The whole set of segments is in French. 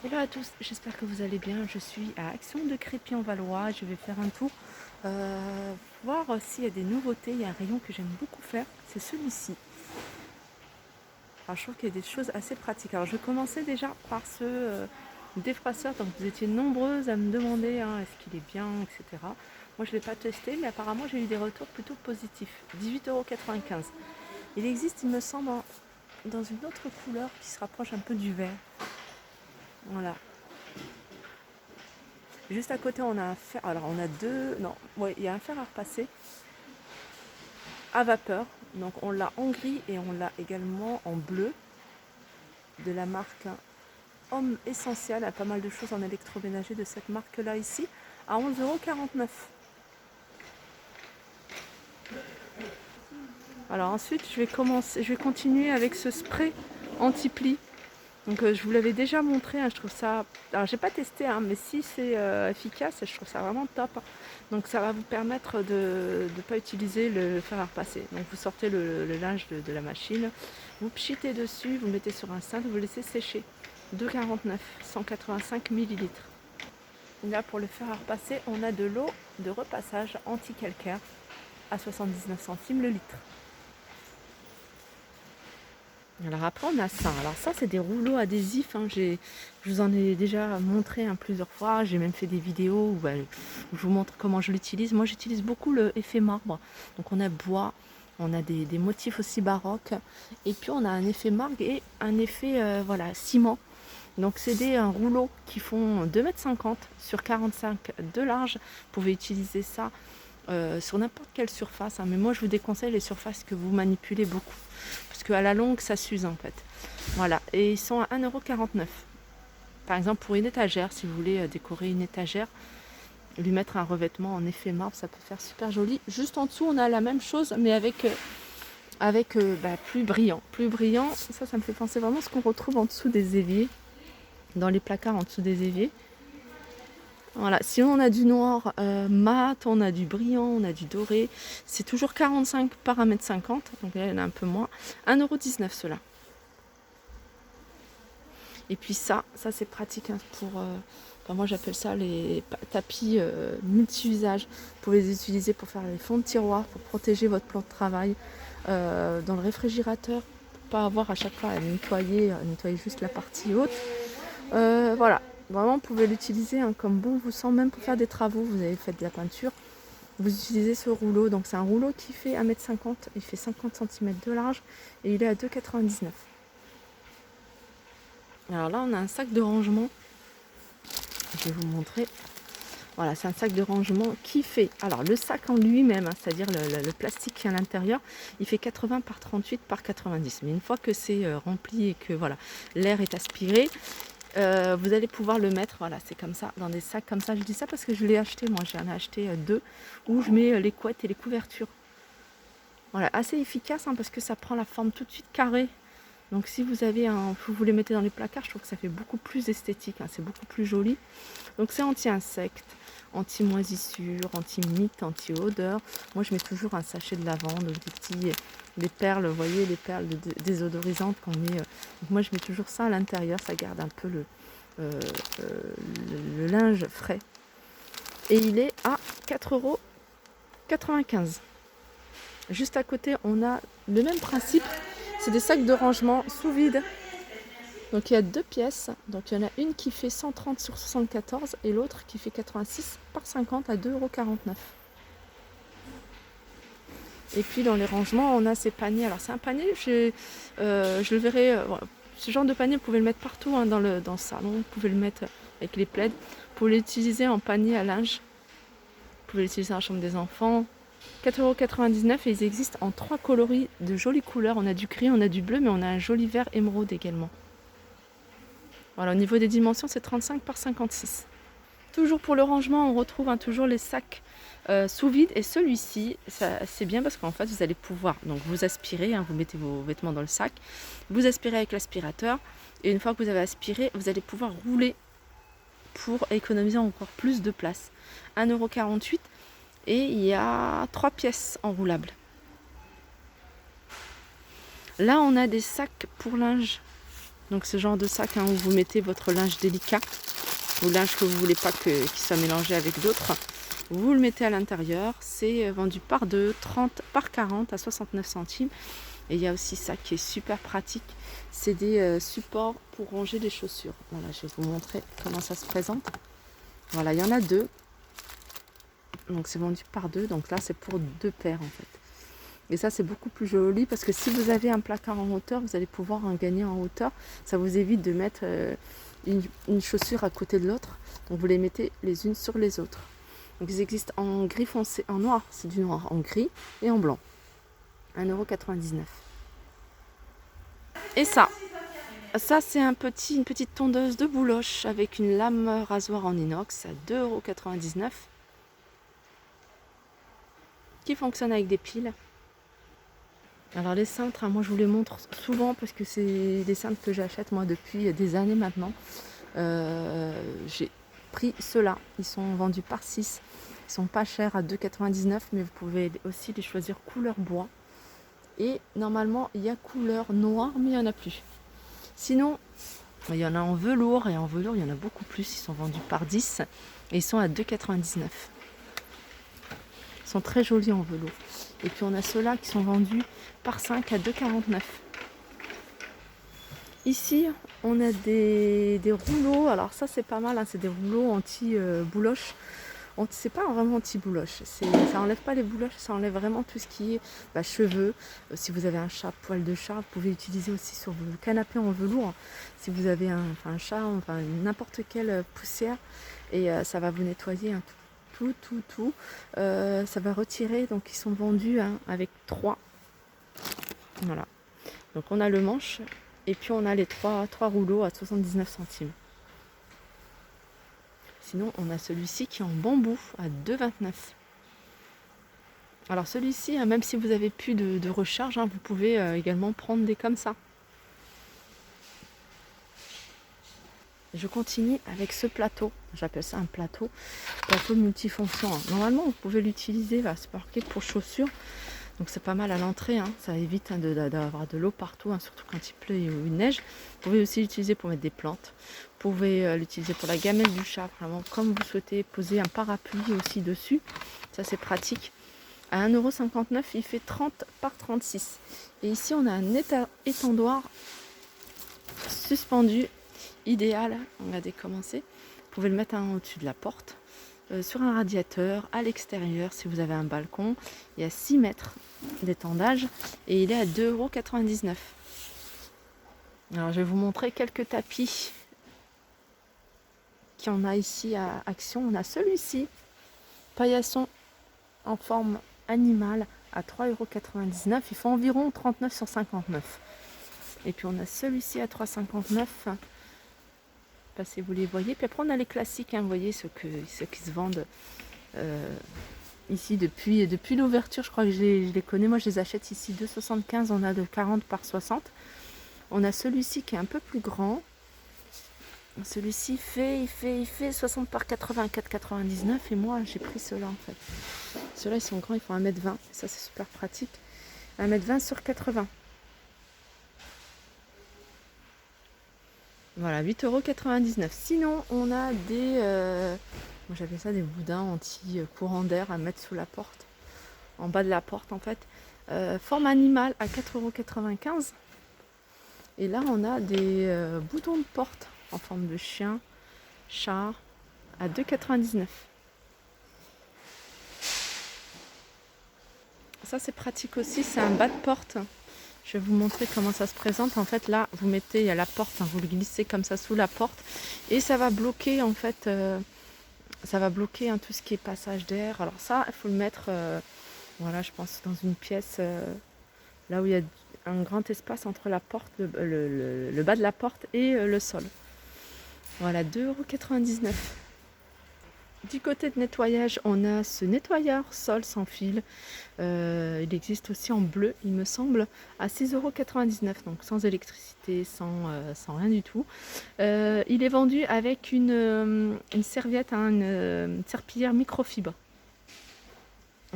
Hello à tous, j'espère que vous allez bien. Je suis à Action de Crépy-en-Valois. Je vais faire un tour, voir s'il y a des nouveautés. Il y a un rayon que j'aime beaucoup faire, c'est celui-ci. Alors, je trouve qu'il y a des choses assez pratiques. Alors, je commençais déjà par ce défraceur. Donc, vous étiez nombreuses à me demander est-ce qu'il est bien, etc. Moi, je ne l'ai pas testé, mais apparemment, j'ai eu des retours plutôt positifs. 18,95 €. Il existe, il me semble, dans une autre couleur qui se rapproche un peu du vert. Voilà. Juste à côté, on a un fer. Alors, on a deux. Non, ouais, il y a un fer à repasser à vapeur. Donc, on l'a en gris et on l'a également en bleu de la marque Homme Essentiel. Il y a pas mal de choses en électroménager de cette marque-là ici à 11,49 €. Alors, ensuite, je vais continuer avec ce spray anti-pli. Donc je vous l'avais déjà montré, je trouve ça. Alors j'ai pas testé, mais si c'est efficace, je trouve ça vraiment top. Donc ça va vous permettre de ne pas utiliser le fer à repasser. Donc vous sortez le linge de la machine, vous pchitez dessus, vous le mettez sur un cintre, vous le laissez sécher. 2,49 €, 185 millilitres. Là pour le fer à repasser, on a de l'eau de repassage anti-calcaire à 79 centimes le litre. Alors après on a ça. Alors ça c'est des rouleaux adhésifs. Je vous en ai déjà montré plusieurs fois. J'ai même fait des vidéos où je vous montre comment je l'utilise. Moi j'utilise beaucoup l'effet marbre. Donc on a bois, on a des motifs aussi baroques. Et puis on a un effet marbre et un effet ciment. Donc c'est des rouleaux qui font 2,50 m sur 45 de large. Vous pouvez utiliser ça sur n'importe quelle surface. Mais moi je vous déconseille les surfaces que vous manipulez beaucoup. Parce qu'à la longue ça s'use en fait. Voilà. Et ils sont à 1,49 €. Par exemple pour une étagère, si vous voulez décorer une étagère, lui mettre un revêtement en effet marbre, ça peut faire super joli. Juste en dessous on a la même chose mais avec plus brillant. Plus brillant, ça me fait penser vraiment à ce qu'on retrouve en dessous des éviers. Dans les placards en dessous des éviers. Voilà, si on a du noir mat, on a du brillant, on a du doré, c'est toujours 45 par 1,50 m, donc là il y en a un peu moins. 1,19 € cela. Et puis ça c'est pratique pour, moi j'appelle ça les tapis multi-usages. Vous pouvez les utiliser pour faire les fonds de tiroir, pour protéger votre plan de travail, dans le réfrigérateur, pour pas avoir à chaque fois à nettoyer juste la partie haute. Voilà. Vraiment, vous pouvez l'utiliser comme bon vous semble, même pour faire des travaux. Vous avez fait de la peinture, vous utilisez ce rouleau. Donc, c'est un rouleau qui fait 1,50 m, il fait 50 cm de large et il est à 2,99 €. Alors là, on a un sac de rangement. Je vais vous montrer. Voilà, c'est un sac de rangement qui fait. Alors, le sac en lui-même, c'est-à-dire le plastique qui est à l'intérieur, il fait 80 par 38 par 90. Mais une fois que c'est rempli et que voilà, l'air est aspiré, vous allez pouvoir le mettre, voilà, c'est comme ça, dans des sacs comme ça. Je dis ça parce que je l'ai acheté, moi j'en ai acheté deux, où je mets les couettes et les couvertures. Voilà, assez efficace parce que ça prend la forme tout de suite carrée. Donc si vous avez vous les mettez dans les placards, je trouve que ça fait beaucoup plus esthétique, c'est beaucoup plus joli. Donc c'est anti-insectes, anti-moisissure, anti-mite, anti-odeur. Moi je mets toujours un sachet de lavande, des perles, vous voyez, les perles désodorisantes qu'on met. Donc moi je mets toujours ça à l'intérieur, ça garde un peu le linge frais. Et il est à 4,95 €. Juste à côté, on a le même principe. C'est des sacs de rangement sous vide. Donc il y a deux pièces. Donc il y en a une qui fait 130 sur 74 et l'autre qui fait 86 par 50 à 2,49 €. Et puis dans les rangements, on a ces paniers. Alors c'est un panier, je le verrai. Voilà. Ce genre de panier, vous pouvez le mettre partout dans le salon. Vous pouvez le mettre avec les plaids. Vous pouvez l'utiliser en panier à linge. Vous pouvez l'utiliser dans la chambre des enfants. 4,99 € et ils existent en 3 coloris de jolies couleurs. On a du gris, on a du bleu, mais on a un joli vert émeraude également. Voilà, au niveau des dimensions, c'est 35 par 56. Toujours pour le rangement, on retrouve toujours les sacs sous vide. Et celui-ci, c'est bien parce qu'en fait, vous allez pouvoir donc vous aspirer, vous mettez vos vêtements dans le sac, vous aspirez avec l'aspirateur. Et une fois que vous avez aspiré, vous allez pouvoir rouler pour économiser encore plus de place. 1,48 € et il y a 3 pièces enroulables. Là, on a des sacs pour linge. Donc ce genre de sac, hein, où vous mettez votre linge délicat, ou linge que vous ne voulez pas qu'il soit mélangé avec d'autres. Vous le mettez à l'intérieur. C'est vendu par 2, 30 par 40 à 69 centimes. Et il y a aussi ça qui est super pratique. C'est des supports pour ranger les chaussures. Voilà, je vais vous montrer comment ça se présente. Voilà, il y en a 2. Donc c'est vendu par 2. Donc là, c'est pour 2 paires en fait. Et ça, c'est beaucoup plus joli parce que si vous avez un placard en hauteur, vous allez pouvoir en gagner en hauteur. Ça vous évite de mettre une chaussure à côté de l'autre. Donc vous les mettez les unes sur les autres. Donc ils existent en gris foncé, en noir, c'est du noir, en gris et en blanc. 1,99 €. Et ça c'est une petite tondeuse de bouloche avec une lame rasoir en inox à 2,99 €. Qui fonctionne avec des piles. Alors les cintres, hein, moi je vous les montre souvent parce que c'est des cintres que j'achète moi depuis des années maintenant. J'ai pris ceux-là, ils sont vendus par 6. Ils sont pas chers à 2,99 €, mais vous pouvez aussi les choisir couleur bois. Et normalement il y a couleur noire, mais il n'y en a plus. Sinon, il y en a en velours, et en velours il y en a beaucoup plus. Ils sont vendus par 10 et ils sont à 2,99 €. Ils sont très jolis en velours. Et puis on a ceux-là qui sont vendus par 5 à 2,49 €. Ici, on a des rouleaux. Alors ça, c'est pas mal, hein. C'est des rouleaux anti-bouloche. C'est pas vraiment anti-bouloche. Ça enlève pas les bouloches, ça enlève vraiment tout ce qui est cheveux. Si vous avez un chat, poil de chat, vous pouvez l'utiliser aussi sur vos canapés en velours. Si vous avez un chat, enfin n'importe quelle poussière, et ça va vous nettoyer, hein, tout. Ça va retirer. Donc ils sont vendus, hein, avec 3. Voilà. Donc on a le manche. Et puis on a les 3 rouleaux à 79 centimes. Sinon on a celui-ci qui est en bambou à 2,29 €. Alors celui-ci, hein, même si vous n'avez plus de recharge, hein, vous pouvez également prendre des comme ça. Je continue avec ce plateau. J'appelle ça un plateau multifonction, hein. Normalement vous pouvez l'utiliser, c'est marqué pour chaussures. Donc c'est pas mal à l'entrée, hein. Ça évite, hein, d'avoir de l'eau partout, hein, surtout quand il pleut ou il neige. Vous pouvez aussi l'utiliser pour mettre des plantes. Vous pouvez l'utiliser pour la gamelle du chat, vraiment comme vous souhaitez. Poser un parapluie aussi dessus, ça c'est pratique. À 1,59 €, il fait 30 par 36. Et ici on a un étendoir suspendu, idéal. Regardez comment c'est. Vous pouvez le mettre, hein, au-dessus de la porte. Sur un radiateur, à l'extérieur, si vous avez un balcon. Il y a 6 mètres d'étendage et il est à 2,99 €. Alors je vais vous montrer quelques tapis qu'il y en a ici à Action. On a celui-ci, paillasson en forme animale, à 3,99 €. Il fait environ 39 sur 59. Et puis on a celui-ci à 3,59 €. Pas si vous les voyez. Puis après on a les classiques, hein, vous voyez ceux qui se vendent ici depuis l'ouverture. Je crois que je les connais. Moi je les achète ici 2,75 €. On a de 40 par 60. On a celui-ci qui est un peu plus grand. Celui-ci il fait 60 par 84,99 €. Et moi j'ai pris ceux-là en fait. Ceux-là ils sont grands, ils font 1,20 m. Ça c'est super pratique. 1,20 m sur 80. Voilà, 8,99 €. Sinon, on a des... moi j'appelle ça des boudins anti-courant d'air à mettre sous la porte. En bas de la porte en fait. Forme animale à 4,95 €. Et là, on a des boutons de porte en forme de chien, chat, à 2,99 €. Ça, c'est pratique aussi. C'est un bas de porte. Je vais vous montrer comment ça se présente. En fait, là, vous mettez, il y a la porte, hein, vous le glissez comme ça sous la porte. Et ça va bloquer, en fait, ça va bloquer, hein, tout ce qui est passage d'air. Alors ça, il faut le mettre, voilà, je pense, dans une pièce, là où il y a un grand espace entre la porte, le bas de la porte et le sol. Voilà, 2,99 €. Du côté de nettoyage, on a ce nettoyeur sol sans fil. Il existe aussi en bleu, il me semble, à 6,99 €, donc sans électricité, sans rien du tout. Il est vendu avec une serviette, hein, une serpillière microfibre.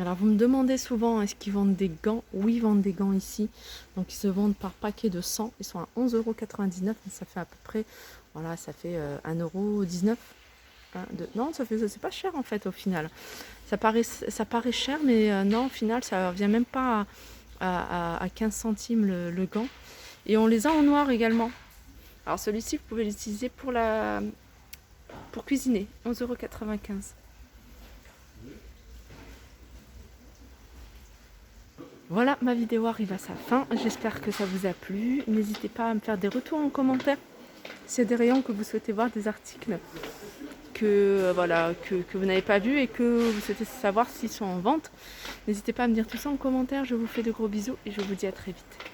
Alors vous me demandez souvent est-ce qu'ils vendent des gants? Oui, ils vendent des gants ici. Donc ils se vendent par paquet de 100. Ils sont à 11,99 €. Ça fait à peu près, voilà, ça fait 1,19 €. Non, c'est pas cher en fait au final. Ça paraît cher, mais non, au final, ça revient même pas à 15 centimes le gant. Et on les a en noir également. Alors celui-ci, vous pouvez l'utiliser pour cuisiner, 11,95 €. Voilà, ma vidéo arrive à sa fin. J'espère que ça vous a plu. N'hésitez pas à me faire des retours en commentaire. S'il y a des rayons que vous souhaitez voir, des articles voilà, que vous n'avez pas vus et que vous souhaitez savoir s'ils sont en vente, n'hésitez pas à me dire tout ça en commentaire. Je vous fais de gros bisous et je vous dis à très vite.